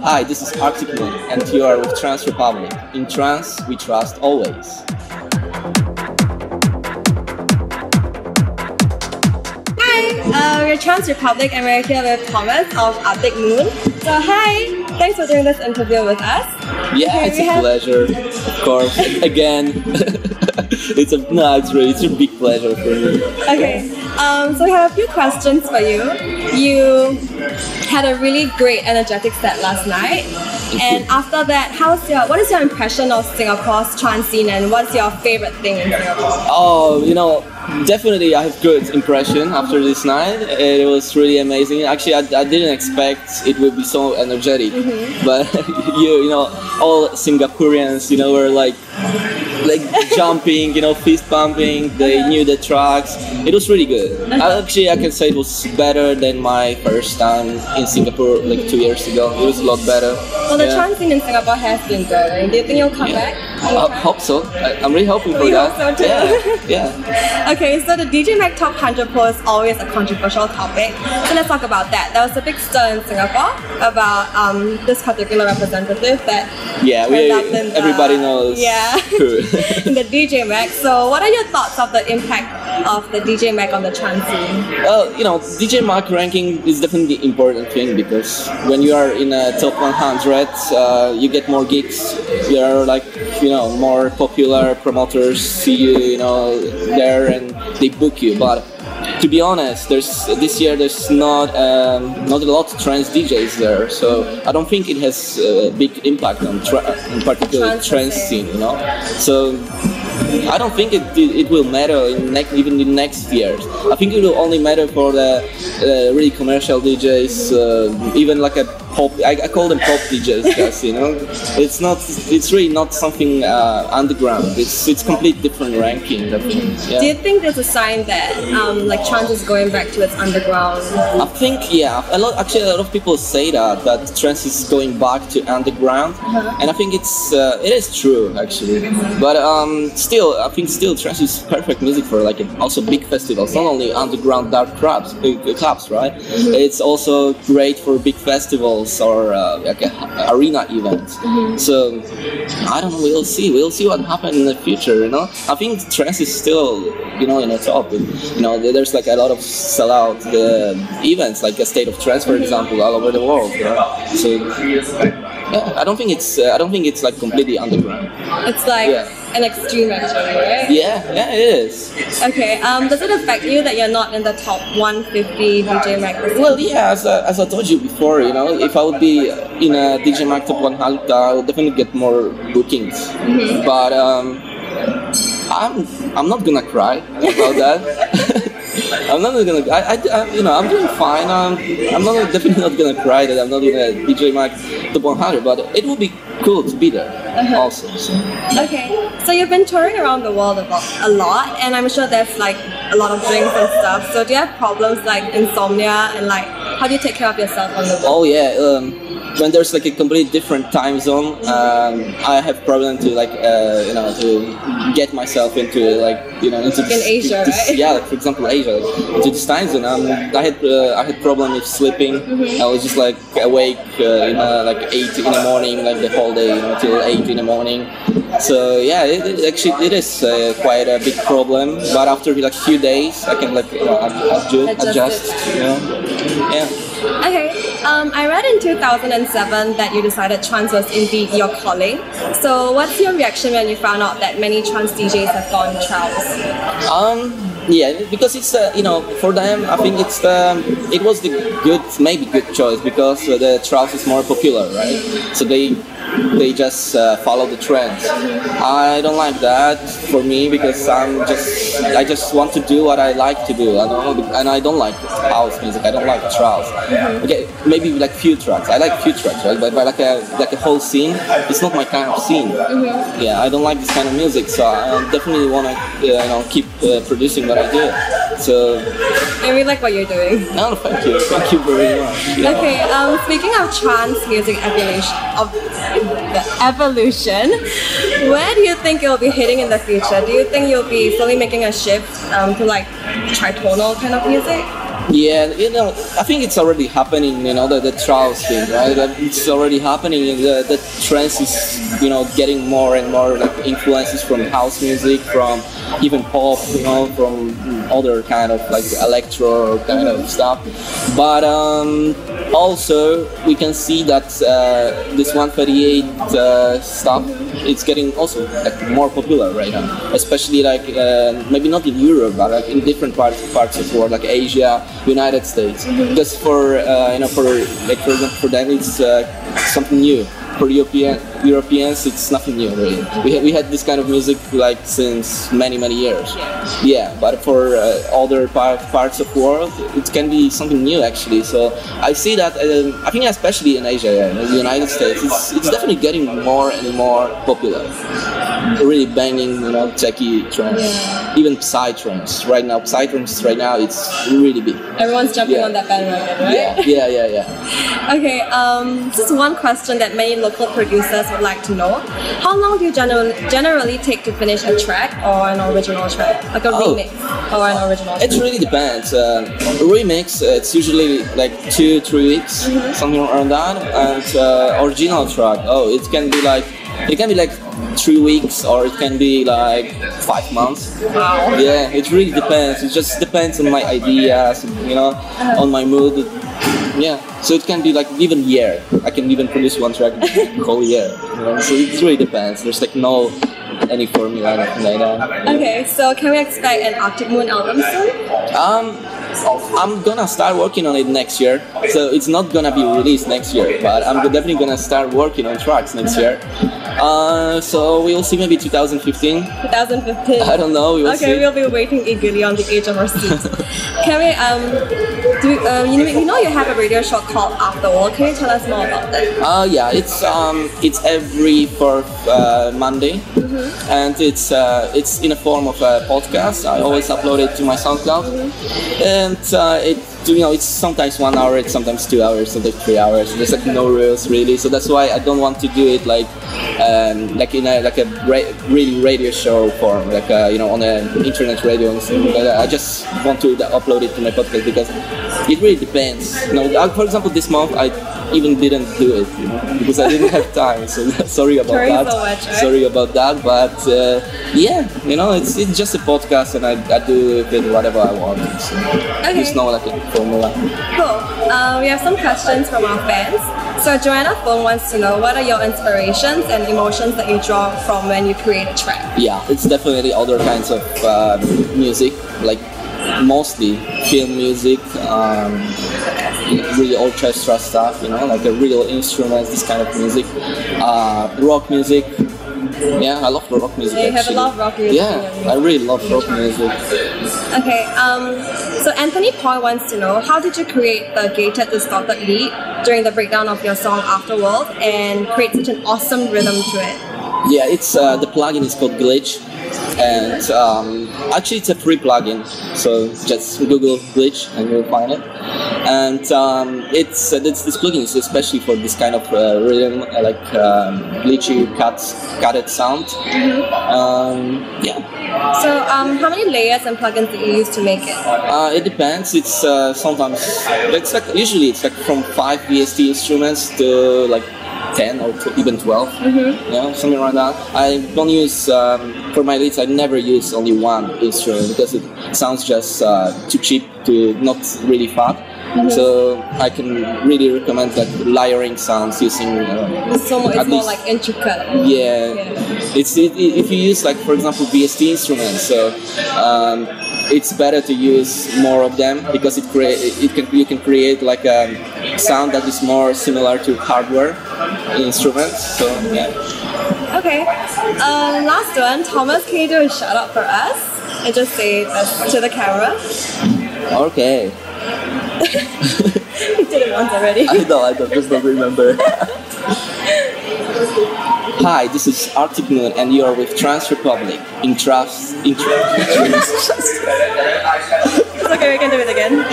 Hi, this is Arctic Moon, and you are with Trance Republic. In trance, we trust always. Hi, we're Trance Republic and we're here with Thomas of Arctic Moon. So hi, thanks for doing this interview with us. Yeah, it's a pleasure, of course. Again, it's a big pleasure for me. Okay, so we have a few questions for you. You had a really great energetic set last night. And after that, what is your impression of Singapore's trance scene and what's your favorite thing in Singapore? Oh, definitely I have good impression after this night. It was really amazing. Actually, I didn't expect it would be so energetic. But all Singaporeans, were like jumping, fist pumping. They knew the tracks. It was really good. Actually, I can say it was better than my first time in Singapore, like 2 years ago. It was a lot better. Well, the trance scene in Singapore has been good. Do you think you'll come back? I hope so. I'm really hoping for that. Hope so too. Yeah. Okay, so the DJ Mag Top 100 poll is always a controversial topic. So let's talk about that. There was a big stir in Singapore about this particular representative that everybody knows. Yeah. In the DJ Mag. So what are your thoughts of the impact of the DJ Mag on the trance scene? Well, DJ Mag ranking is definitely an important thing because when you are in a top 100, you get more gigs. You are more popular promoters see you, there and they book you. But to be honest, this year there's not a lot of trance DJs there, so I don't think it has a big impact on in particular trance scene. So I don't think it will matter even in next years. I think it will only matter for the really commercial DJs, even like a pop. I call them pop DJs, because it's really not something underground. It's complete different ranking. Yeah. Do you think there's a sign that trance is going back to its underground? I think a lot of people say that trance is going back to underground, and I think it is true actually. But I think still trance is perfect music for also big festivals, not only underground dark clubs, right? It's also great for big festivals or arena events. So I don't know. We'll see what happens in the future. I think trance is still in the top. There's a lot of sellout events, like a State of Trance, for example, all over the world. Right? So I don't think it's completely underground. It's an extreme actually, right? Yeah, it is. Okay, does it affect you that you're not in the top 150 DJ Mag? Well, yeah, as I told you before, if I would be in a DJ Mag Top 100, I would definitely get more bookings. But I'm not gonna cry about that. I'm not gonna. I'm doing fine. I'm definitely not gonna cry that I'm not in a DJ Mag Top 100, but it would be cool to be there also. So. Okay, so you've been touring around the world a lot, and I'm sure there's a lot of drinks and stuff. So do you have problems like insomnia and how do you take care of yourself on the road? Oh yeah. When there's a completely different time zone, I have problem to to get myself into into in Asia, right? Yeah, for example Asia, into this time zone. I had problem with sleeping. I was just awake 8 in the morning, the whole day, till 8 in the morning. So yeah, it is quite a big problem. But after a few days, I can adjust. Yeah. Okay, I read in 2007 that you decided trance was indeed your calling. So what's your reaction when you found out that many trance DJs have gone trance? Yeah, because it's for them I think it was the good choice because the trance is more popular, right? So they just follow the trends. I don't like that for me because I just want to do what I like to do, and I don't like house music. I don't like trance. Okay, maybe few tracks. I like few tracks, right? But a whole scene, it's not my kind of scene. Yeah, I don't like this kind of music, so I definitely want to keep producing what I do. So. And we like what you're doing. No, thank you very much. Okay, speaking of trance music evolution, where do you think it will be heading in the future? Do you think you'll be slowly making a shift to tritonal kind of music? Yeah, I think it's already happening. The trance thing, right? It's already happening. The trance is, getting more and more like influences from house music, from even pop, from other kind of like electro kind of stuff. But also we can see that this 138 stuff, it's getting also like more popular right now, especially like maybe not in Europe, but like in different parts of the world, like Asia, United States. Because for example, for them it's something new. For Europeans, it's nothing new really. We had this kind of music like since many years. Yeah, but for other parts of the world, it can be something new actually. So I see that. I think especially in Asia, in the United States, it's definitely getting more and more popular. Really banging, techie trance, even psytrance. Right now, psytrance right now it's really big. Everyone's jumping on that bandwagon, right? Yeah. Okay. Just one question that many local producers would like to know: how long do you generally take to finish a track or an original track, like a remix or an original track? It really depends. A remix, it's usually like 2-3 weeks, something around that, and original track. It can be like 3 weeks, or it can be like 5 months. Wow. Yeah, it really depends. It just depends on my ideas, on my mood. Yeah, so it can be like even a year. I can even produce one track the whole year. So it really depends. There's like no any formula, nothing like that. Okay, so can we expect an Arctic Moon album soon? I'm gonna start working on it next year, so it's not gonna be released next year, but I'm definitely gonna start working on tracks next year. So we'll see, maybe 2015. 2015. I don't know. We'll see. We'll be waiting eagerly on the edge of our seats. Can we you have a radio show called Afterworld. Can you tell us more about that? Yeah, it's every fourth Monday, and it's in a form of a podcast. I always upload it to my SoundCloud, and it's sometimes 1 hour, it's sometimes 2 hours, sometimes 3 hours. There's like no rules really, so that's why I don't want to do it like in a really radio show form, like on an internet radio and something like that. I just want to upload it to my podcast because it really depends. For example, this month I even didn't do it, because I didn't have time. So sorry about that. So much, right? Sorry about that, but it's just a podcast, and I do with whatever I want. So there's no like a formula. Cool. We have some questions from our fans. So Joanna Fong wants to know, what are your inspirations and emotions that you draw from when you create a track? Yeah, it's definitely other kinds of music, like mostly film music, really orchestra stuff, like a real instruments, this kind of music, rock music. Yeah, I love rock music. Yeah, you have a lot of rock music. Yeah, I really love rock music. Okay, so Anthony Paul wants to know, how did you create the gated distorted lead during the breakdown of your song Afterworld and create such an awesome rhythm to it? Yeah, it's the plugin is called Glitch, and actually it's a free plugin, so just Google Glitch and you'll find it. And this plugin is especially for this kind of rhythm, like glitchy cutted sound. Yeah. So how many layers and plugins do you use to make it? It depends. It's sometimes usually it's like from 5 VST instruments to like 10 or even 12, something like that. I don't use, for my leads, I never use only one instrument because it sounds just too cheap, not really fat. So I can really recommend like layering sounds using. It's more like intricate. Yeah. It's if you use like, for example, VST instruments, so it's better to use more of them because you can create like a sound that is more similar to hardware instruments. So yeah. Okay. Last one, Thomas, can you do a shout out for us and just say this to the camera? Okay. You did it once already. I just don't remember. Hi, this is Arctic Moon, and you are with Trance Republic in Trance. It's okay, we can do it again.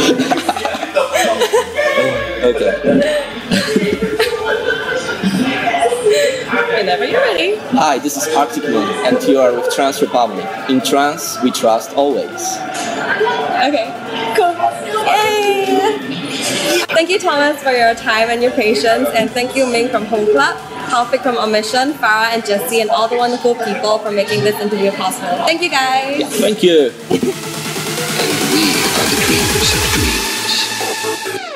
Okay. Whenever you're ready. Hi, this is Arctic Moon, and you are with Trance Republic. In trance, we trust always. Okay, cool. Yay! Thank you, Thomas, for your time and your patience. And thank you, Ming from Home Club, Taufik from Omission, Farah and Jessie, and all the wonderful people for making this interview possible. Thank you, guys. Yeah, thank you. And we are the dreamers of dreams.